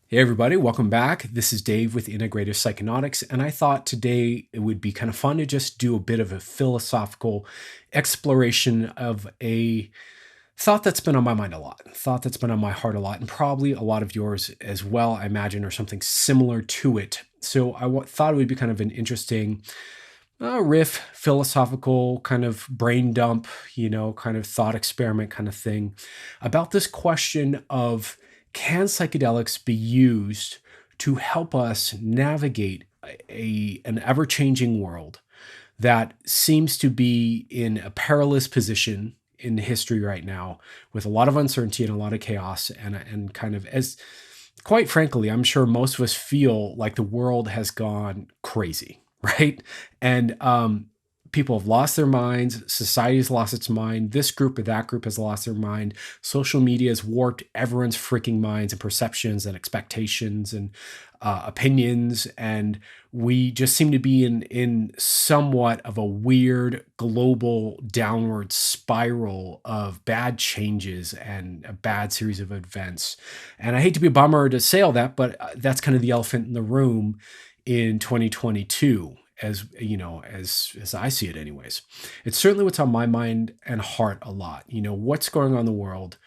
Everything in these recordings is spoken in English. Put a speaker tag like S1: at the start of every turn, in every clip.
S1: Hey everybody, welcome back. This is Dave with Integrative Psychonautics, and I thought today it would be kind of fun to just do a bit of a philosophical exploration of a thought that's been on my mind a lot, a thought that's been on my heart a lot, and probably a lot of yours as well, I imagine, or something similar to it. So thought it would be kind of an interesting riff, philosophical kind of brain dump, kind of thought experiment kind of thing about this question of can psychedelics be used to help us navigate an ever changing world that seems to be in a perilous position in history right now with a lot of uncertainty and a lot of chaos and kind of as quite frankly, I'm sure most of us feel like the world has gone crazy, right? And people have lost their minds. Society has lost its mind. This group or that group has lost their mind. Social media has warped everyone's freaking minds and perceptions and expectations and opinions. And we just seem to be in somewhat of a weird global downward spiral of bad changes and a bad series of events. And I hate to be a bummer to say all that, but that's kind of the elephant in the room in 2022, as you know, as I see it anyways. It's certainly what's on my mind and heart a lot. What's going on in the world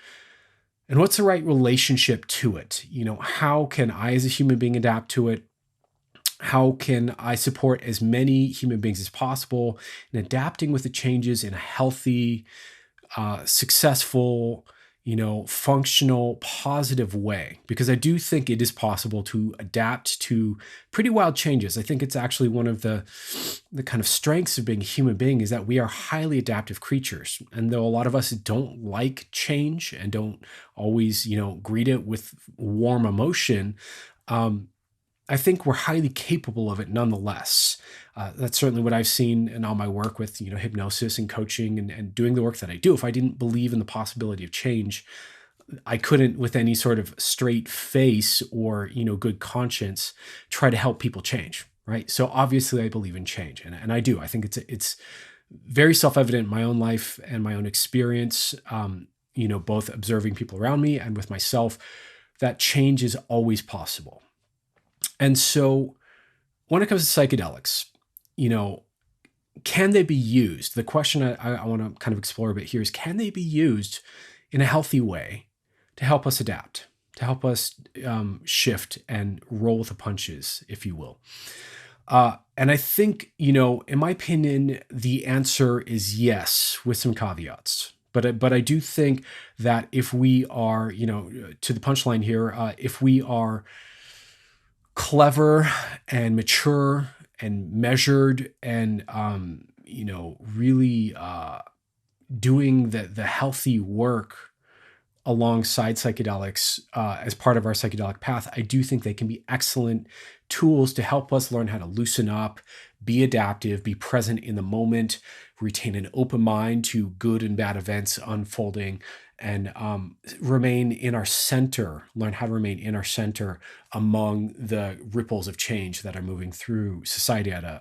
S1: and what's the right relationship to it? How can I as a human being adapt to it? How can I support as many human beings as possible in adapting with the changes in a healthy, successful, functional, positive way? Because I do think it is possible to adapt to pretty wild changes. I think it's actually one of the kind of strengths of being a human being is that we are highly adaptive creatures. And though a lot of us don't like change and don't always, greet it with warm emotion, I think we're highly capable of it nonetheless. That's certainly what I've seen in all my work with, hypnosis and coaching and doing the work that I do. If I didn't believe in the possibility of change, I couldn't, with any sort of straight face or, good conscience, try to help people change, right? So obviously I believe in change, and I do. I think it's very self-evident in my own life and my own experience, both observing people around me and with myself, that change is always possible. And so when it comes to psychedelics, you know, can they be used? The question I want to kind of explore a bit here is, can they be used in a healthy way to help us adapt, to help us shift and roll with the punches, if you will? And I think, in my opinion, the answer is yes, with some caveats. But I do think that if we are, to the punchline here, if we are clever and mature and measured and really doing the healthy work alongside psychedelics as part of our psychedelic path, I do think they can be excellent tools to help us learn how to loosen up, be adaptive, be present in the moment, retain an open mind to good and bad events unfolding, and remain in our center, learn how to remain in our center among the ripples of change that are moving through society at an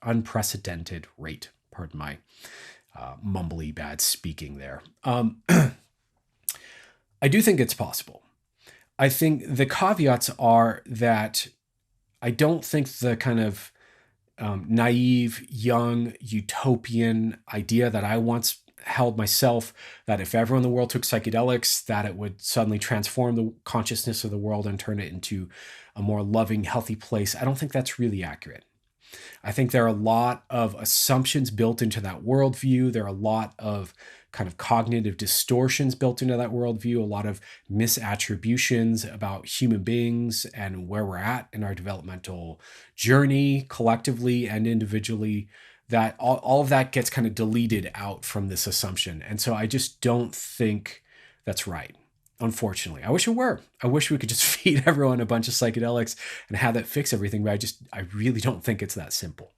S1: unprecedented rate. Pardon my mumbly bad speaking there. I do think it's possible. I think the caveats are that I don't think the kind of naive, young, utopian idea that I once held myself, that if everyone in the world took psychedelics, that it would suddenly transform the consciousness of the world and turn it into a more loving, healthy place. I don't think that's really accurate. I think there are a lot of assumptions built into that worldview. There are a lot of kind of cognitive distortions built into that worldview, a lot of misattributions about human beings and where we're at in our developmental journey, collectively and individually, that all of that gets kind of deleted out from this assumption. And so I just don't think that's right. Unfortunately, I wish it were. I wish we could just feed everyone a bunch of psychedelics and have that fix everything, but I really don't think it's that simple.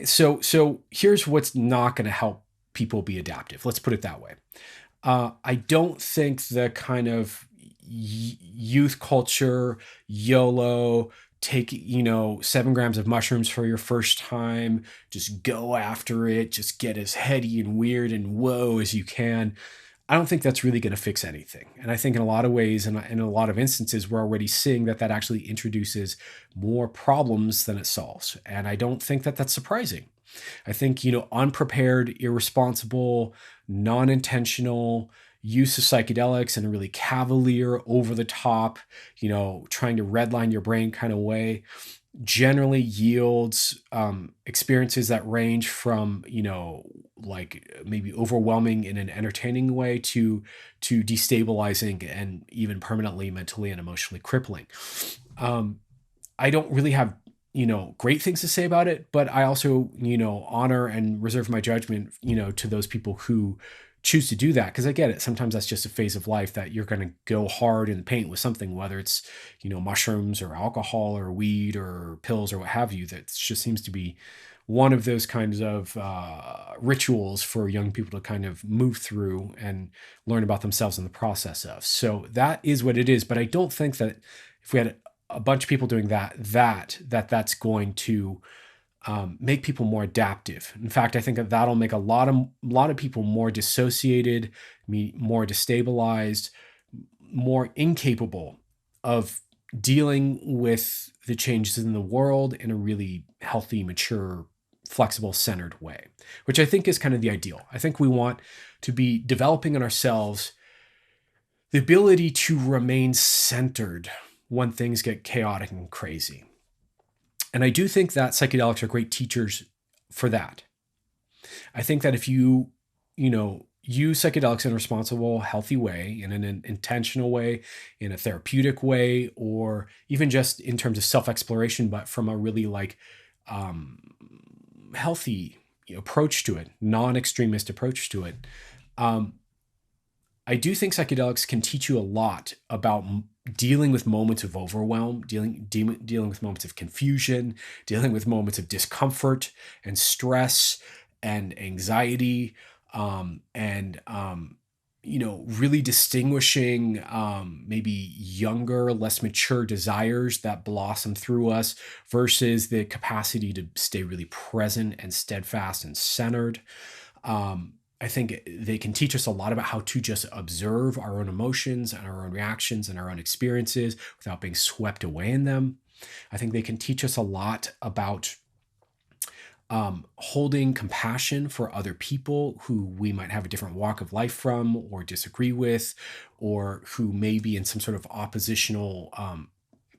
S1: So here's what's not going to help people be adaptive. Let's put it that way. I don't think the kind of youth culture, YOLO, take 7 grams of mushrooms for your first time, just go after it, just get as heady and weird and whoa as you can. I don't think that's really going to fix anything. And I think in a lot of ways, and in a lot of instances, we're already seeing that that actually introduces more problems than it solves. And I don't think that that's surprising. I think, unprepared, irresponsible, non intentional use of psychedelics in a really cavalier, over the top, trying to redline your brain kind of way generally yields experiences that range from like maybe overwhelming in an entertaining way to destabilizing and even permanently mentally and emotionally crippling. um, I don't really have great things to say about it, but I also honor and reserve my judgment to those people who choose to do that, because I get it. Sometimes that's just a phase of life that you're going to go hard in the paint with something, whether it's mushrooms or alcohol or weed or pills or what have you. That just seems to be one of those kinds of rituals for young people to kind of move through and learn about themselves in the process of. So that is what it is. But I don't think that if we had a bunch of people doing that's going to make people more adaptive. In fact, I think that that'll make a lot of people more dissociated, more destabilized, more incapable of dealing with the changes in the world in a really healthy, mature, flexible, centered way, which I think is kind of the ideal. I think we want to be developing in ourselves the ability to remain centered when things get chaotic and crazy. And I do think that psychedelics are great teachers for that. I think that if use psychedelics in a responsible, healthy way, in an intentional way, in a therapeutic way, or even just in terms of self-exploration, but from a really um, healthy approach to it, non-extremist approach to it, um, I do think psychedelics can teach you a lot about dealing with moments of overwhelm, dealing with moments of confusion, dealing with moments of discomfort and stress and anxiety, and really distinguishing maybe younger, less mature desires that blossom through us versus the capacity to stay really present and steadfast and centered. I think they can teach us a lot about how to just observe our own emotions and our own reactions and our own experiences without being swept away in them. I think they can teach us a lot about holding compassion for other people who we might have a different walk of life from or disagree with, or who may be in some sort of oppositional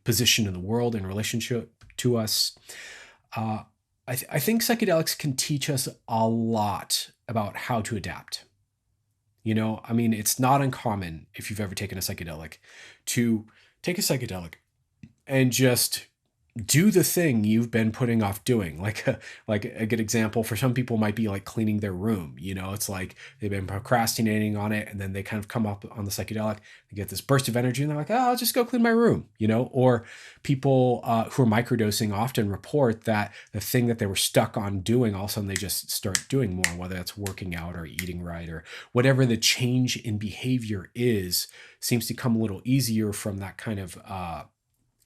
S1: position in the world in relationship to us. Uh, I think psychedelics can teach us a lot about how to adapt. It's not uncommon, if you've ever taken a psychedelic, to take a psychedelic and just do the thing you've been putting off doing. Like a good example for some people might be like cleaning their room. It's like they've been procrastinating on it, and then they kind of come up on the psychedelic, they get this burst of energy, and they're like, oh, I'll just go clean my room. Or people who are microdosing often report that the thing that they were stuck on doing, all of a sudden they just start doing more, whether that's working out or eating right or whatever the change in behavior is, seems to come a little easier from that kind of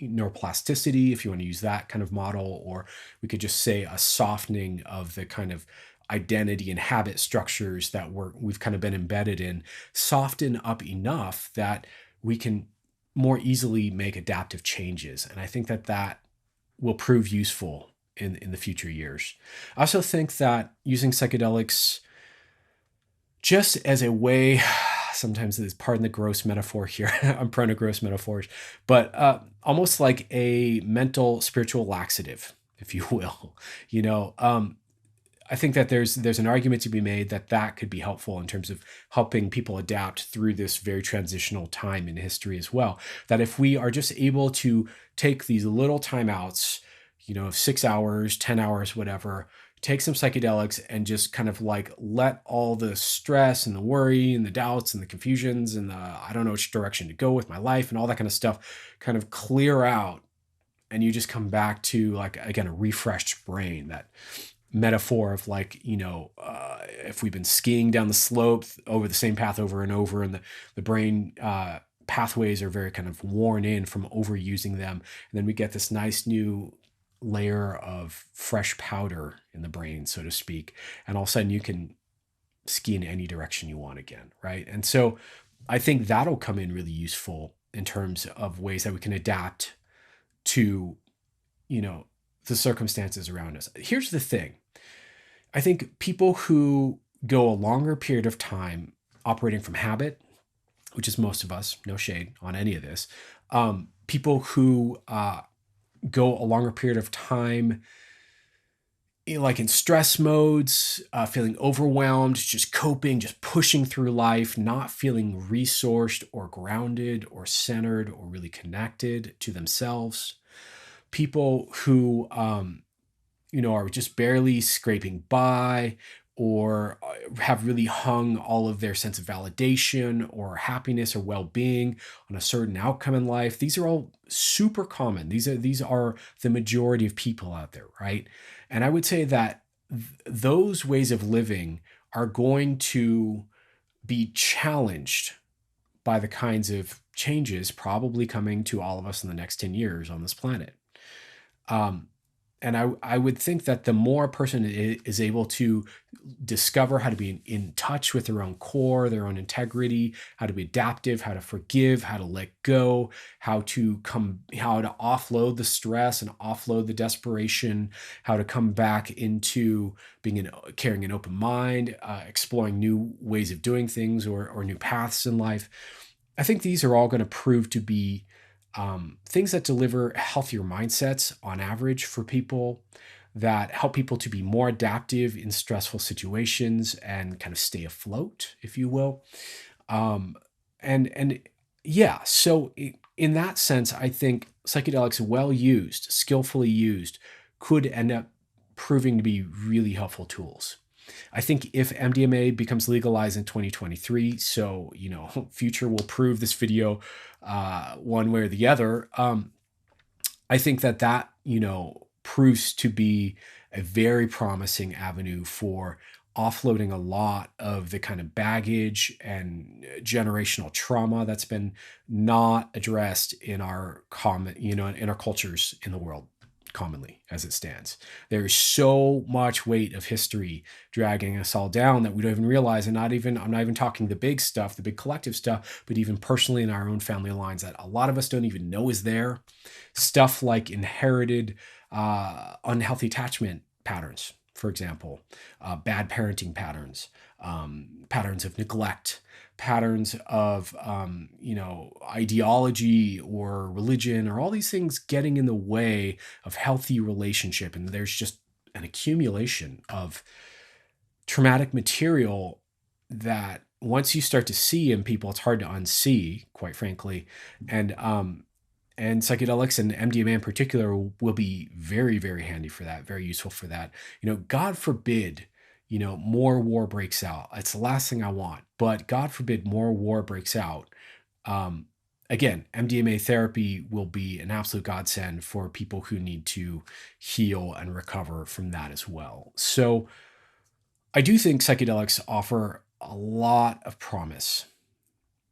S1: neuroplasticity, if you want to use that kind of model, or we could just say a softening of the kind of identity and habit structures that we've kind of been embedded in, soften up enough that we can more easily make adaptive changes. And I think that will prove useful in the future years. I also think that using psychedelics just as a way, sometimes it's, pardon the gross metaphor here, I'm prone to gross metaphors, but almost like a mental spiritual laxative, if you will. I think that there's an argument to be made that could be helpful in terms of helping people adapt through this very transitional time in history as well. That if we are just able to take these little timeouts, of 6 hours, 10 hours, whatever, take some psychedelics and just kind of like let all the stress and the worry and the doubts and the confusions and the I don't know which direction to go with my life and all that kind of stuff kind of clear out, and you just come back to, like, again, a refreshed brain. That metaphor of if we've been skiing down the slope over the same path over and over, and the brain pathways are very kind of worn in from overusing them, and then we get this nice new layer of fresh powder in the brain, so to speak, and all of a sudden you can ski in any direction you want again, right? And so I think that'll come in really useful in terms of ways that we can adapt to, you know, the circumstances around us. Here's the thing. I think people who go a longer period of time operating from habit, which is most of us, no shade on any of this, people who go a longer period of time like in stress modes, feeling overwhelmed, just coping, just pushing through life, not feeling resourced or grounded or centered or really connected to themselves. People who, are just barely scraping by or have really hung all of their sense of validation or happiness or well-being on a certain outcome in life. These are all super common. These are the majority of people out there, right? And I would say that those ways of living are going to be challenged by the kinds of changes probably coming to all of us in the next 10 years on this planet. Um, and I would think that the more a person is able to discover how to be in touch with their own core, their own integrity, how to be adaptive, how to forgive, how to let go, how to offload the stress and offload the desperation, how to come back into carrying an open mind, exploring new ways of doing things or new paths in life. I think these are all going to prove to be things that deliver healthier mindsets on average for people, that help people to be more adaptive in stressful situations and kind of stay afloat, if you will. Um, and yeah, so in that sense, I think psychedelics, well used, skillfully used, could end up proving to be really helpful tools. I think if MDMA becomes legalized in 2023, so, future will prove this video one way or the other. I think that proves to be a very promising avenue for offloading a lot of the kind of baggage and generational trauma that's been not addressed in our in our cultures in the world commonly as it stands. There's so much weight of history dragging us all down that we don't even realize. And I'm not even talking the big stuff, the big collective stuff, but even personally in our own family lines that a lot of us don't even know is there. Stuff like inherited unhealthy attachment patterns, for example, bad parenting patterns, patterns of neglect, patterns of ideology or religion, or all these things getting in the way of healthy relationship. And there's just an accumulation of traumatic material that once you start to see in people, it's hard to unsee, quite frankly. And psychedelics and MDMA in particular will be very, very handy for that, very useful for that. God forbid, more war breaks out. It's the last thing I want, but God forbid more war breaks out. Again, MDMA therapy will be an absolute godsend for people who need to heal and recover from that as well. So I do think psychedelics offer a lot of promise.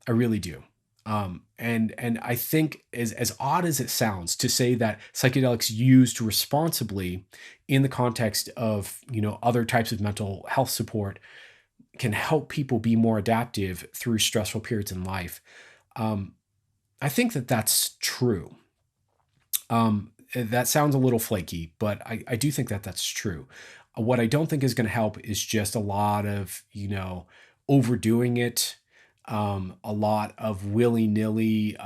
S1: I really do. And I think as odd as it sounds to say that psychedelics used responsibly in the context of, other types of mental health support can help people be more adaptive through stressful periods in life. I think that that's true. That sounds a little flaky, but I do think that that's true. What I don't think is going to help is just a lot of, overdoing it, a lot of willy-nilly,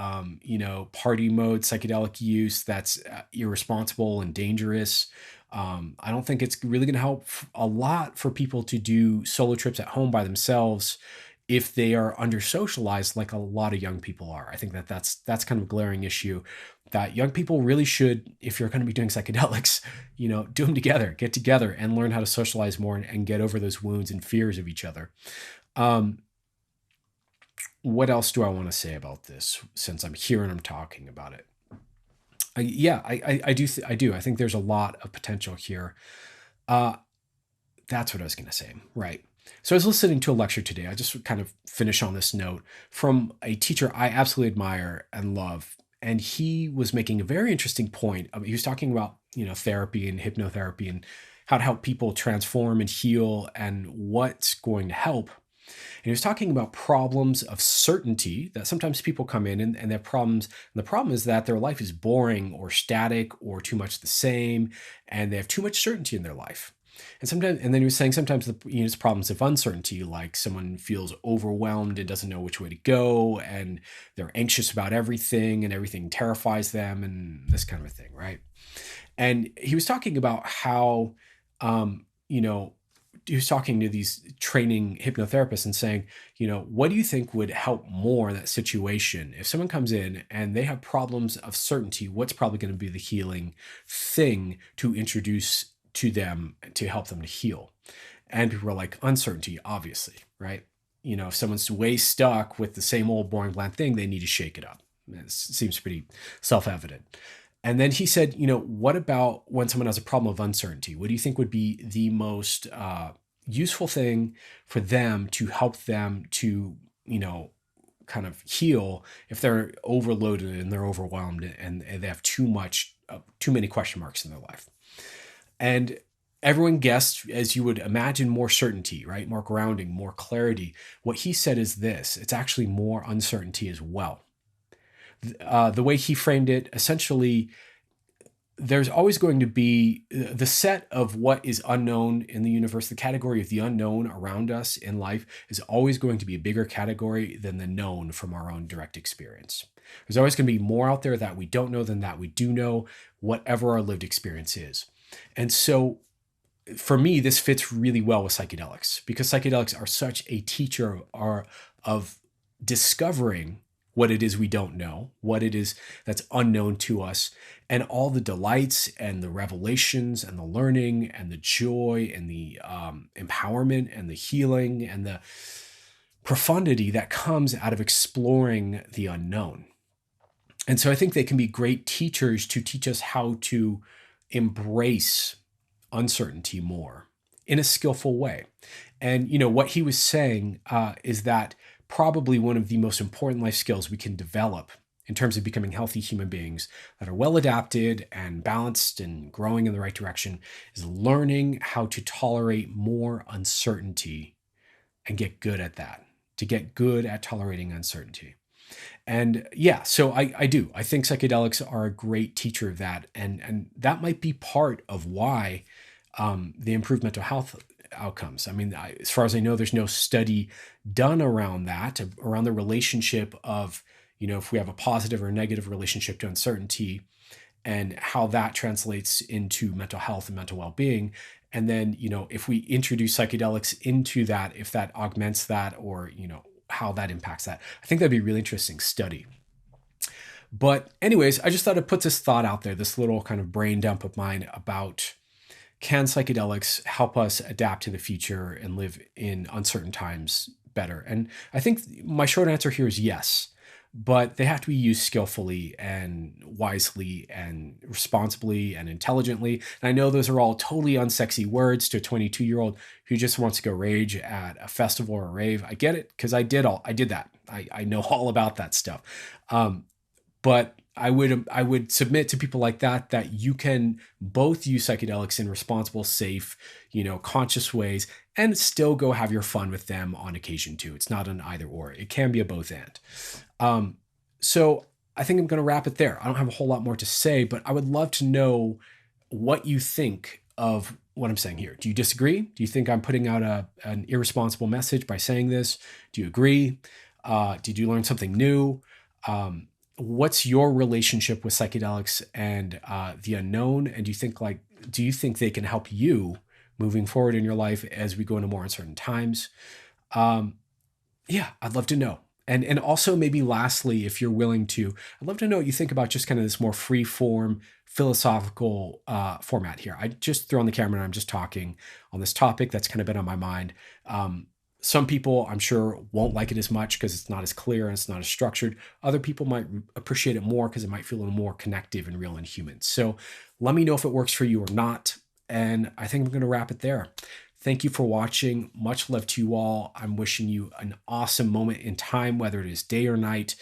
S1: party mode psychedelic use that's irresponsible and dangerous. I don't think it's really going to help a lot for people to do solo trips at home by themselves if they are under socialized like a lot of young people are. I think that's kind of a glaring issue that young people really should, if you're going to be doing psychedelics, do them together, get together and learn how to socialize more and get over those wounds and fears of each other. What else do I want to say about this since I'm here and I'm talking about it? I do. I think there's a lot of potential here. That's what I was going to say. Right. So I was listening to a lecture today. I just kind of finish on this note from a teacher I absolutely admire and love. And he was making a very interesting point. He was talking about, therapy and hypnotherapy and how to help people transform and heal and what's going to help. And he was talking about problems of certainty that sometimes people come in and they have problems. And the problem is that their life is boring or static or too much the same, and they have too much certainty in their life. And sometimes, and then he was saying sometimes it's problems of uncertainty, like someone feels overwhelmed and doesn't know which way to go, and they're anxious about everything, and everything terrifies them, and this kind of a thing, right? And he was talking about how, you know, he was talking to these training hypnotherapists and saying, what do you think would help more in that situation? If someone comes in and they have problems of certainty, what's probably going to be the healing thing to introduce to them to help them to heal? And people were like, uncertainty, obviously, right? If someone's way stuck with the same old boring bland thing, they need to shake it up. It seems pretty self-evident. And then he said, what about when someone has a problem of uncertainty? What do you think would be the most useful thing for them to help them to, kind of heal if they're overloaded and they're overwhelmed and they have too many question marks in their life? And everyone guessed, as you would imagine, more certainty, right? More grounding, more clarity. What he said is this: it's actually more uncertainty as well. The way he framed it, essentially, there's always going to be the set of what is unknown in the universe. The category of the unknown around us in life is always going to be a bigger category than the known from our own direct experience. There's always going to be more out there that we don't know than that we do know, whatever our lived experience is. And so for me, this fits really well with psychedelics, because psychedelics are such a teacher of discovering what it is we don't know, what it is that's unknown to us, and all the delights and the revelations and the learning and the joy and the empowerment and the healing and the profundity that comes out of exploring the unknown. And so I think they can be great teachers to teach us how to embrace uncertainty more in a skillful way. And what he was saying is that probably one of the most important life skills we can develop in terms of becoming healthy human beings that are well adapted and balanced and growing in the right direction is learning how to tolerate more uncertainty and get good at that, to get good at tolerating uncertainty. And yeah, so I do. I think psychedelics are a great teacher of that. And that might be part of why the improved mental health outcomes. I mean, as far as I know, there's no study done around that, around the relationship of, if we have a positive or negative relationship to uncertainty and how that translates into mental health and mental well-being. And then, if we introduce psychedelics into that, if that augments that, or, how that impacts that. I think that'd be a really interesting study. But anyways, I just thought I'd put this thought out there, this little kind of brain dump of mine about, can psychedelics help us adapt to the future and live in uncertain times better? And I think my short answer here is yes, but they have to be used skillfully and wisely and responsibly and intelligently. And I know those are all totally unsexy words to a 22-year-old who just wants to go rage at a festival or a rave. I get it, because I did that. I know all about that stuff. But I would submit to people like that you can both use psychedelics in responsible, safe, conscious ways and still go have your fun with them on occasion too. It's not an either or. It can be a both and. So I think I'm going to wrap it there. I don't have a whole lot more to say, but I would love to know what you think of what I'm saying here. Do you disagree? Do you think I'm putting out an irresponsible message by saying this? Do you agree? Did you learn something new? What's your relationship with psychedelics and the unknown? And do you think they can help you moving forward in your life as we go into more uncertain times? Yeah, I'd love to know. And also maybe lastly, if you're willing to, I'd love to know what you think about just kind of this more free form philosophical format here. I just throw on the camera and I'm just talking on this topic that's kind of been on my mind. Some people, I'm sure, won't like it as much because it's not as clear and it's not as structured. Other people might appreciate it more because it might feel a little more connective and real and human. So let me know if it works for you or not. And I think I'm going to wrap it there. Thank you for watching. Much love to you all. I'm wishing you an awesome moment in time, whether it is day or night,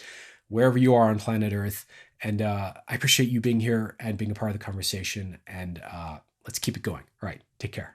S1: wherever you are on planet Earth. And I appreciate you being here and being a part of the conversation. And Let's keep it going. All right. Take care.